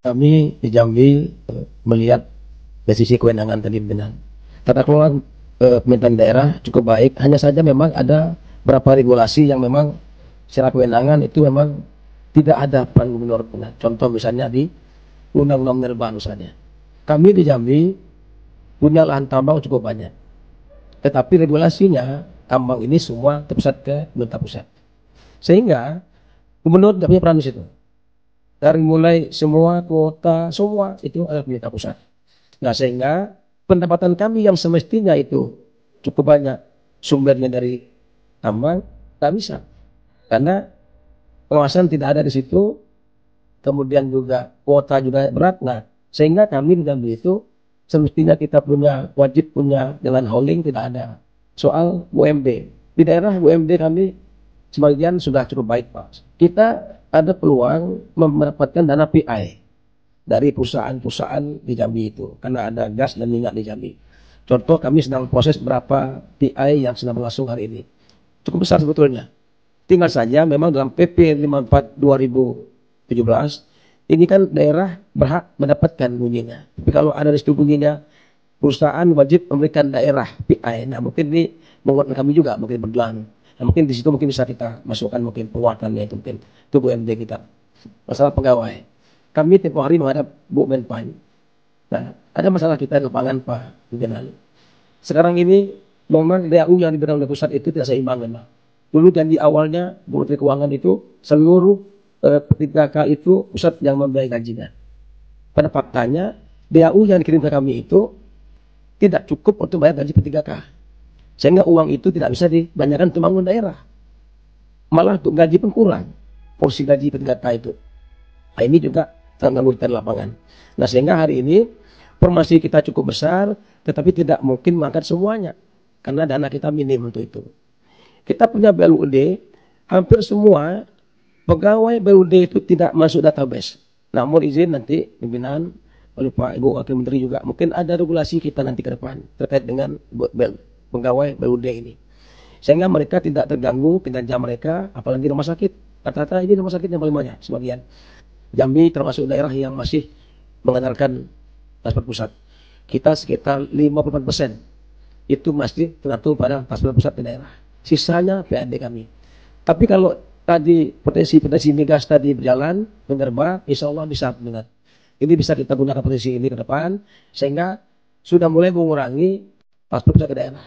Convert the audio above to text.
Kami di Jambi melihat dari sisi kewenangan tadi benar. Tata kelola pemerintahan daerah cukup baik, hanya saja memang ada beberapa regulasi yang memang secara kewenangan itu memang tidak ada peran gubernur. Benar. Contoh misalnya di Undang-Undang Minerba misalnya. Kami di Jambi punya lahan tambang cukup banyak, tetapi regulasinya tambang ini semua terpusat ke pemerintah pusat. Sehingga gubernur tidak punya peran di situ. Dari mulai semua kuota semua itu adalah pemerintah pusat. Nah, sehingga pendapatan kami yang semestinya itu cukup banyak sumbernya dari tambang, tak bisa. Karena pengawasan tidak ada di situ, kemudian juga kuota juga berat. Nah, sehingga kami di Jambi itu semestinya kita punya wajib punya jalan hauling, tidak ada. Soal UMD. Di daerah UMD kami sebagian sudah cukup baik, Pak. Kita ada peluang mendapatkan dana PI dari perusahaan-perusahaan di Jambi itu, karena ada gas dan minyak di Jambi. Contoh, kami sedang proses berapa PI yang sedang berlangsung hari ini. Cukup besar sebetulnya. Tinggal saja memang dalam PP 54 2017, ini kan daerah berhak mendapatkan bunyinya. Tapi kalau ada distribusinya, perusahaan wajib memberikan daerah PI. Nah, mungkin ini menguatkan kami juga, mungkin berjalan. Nah, mungkin di situ mungkin bisa kita masukkan mungkin penguatannya itu mungkin itu BUMD kita. Masalah pegawai. Kami tempoh hari menghadap Bu Menpan. Nah, ada masalah kita di lapangan Pak Pimpinan. Sekarang ini memang DAU yang diberikan oleh pusat itu tidak seimbang memang. Dulu janji awalnya Bu Menteri Keuangan itu seluruh P3K itu pusat yang membiayai gajinya. Pada faktanya DAU yang dikirim ke kami itu tidak cukup untuk bayar gaji P3K. Sehingga uang itu tidak bisa dibelanjakan untuk bangun daerah. Malah untuk gaji pun kurang. Porsi gaji P3K itu. Nah, ini juga sangat kita di lapangan. Nah, sehingga hari ini formasi kita cukup besar, tetapi tidak mungkin mengangkat semuanya. Karena dana kita minim untuk itu. Kita punya BLUD, hampir semua pegawai BLUD itu tidak masuk database. Namun izin nanti pimpinan oleh Pak Ibu Wakil Menteri juga, mungkin ada regulasi kita nanti ke depan terkait dengan pegawai BLUD ini. Sehingga mereka tidak terganggu kinerja mereka, apalagi rumah sakit. Rata-rata ini rumah sakit yang paling banyak sebagian. Jambi termasuk daerah yang masih mengandalkan transport pusat. Kita sekitar 50% itu masih tergantung pada transport pusat di daerah. Sisanya PAD kami. Tapi kalau tadi potensi migas tadi berjalan, Minerba, insya Allah bisa dengan. Ini bisa kita gunakan potensi ini ke depan, sehingga sudah mulai mengurangi transport pusat ke daerah.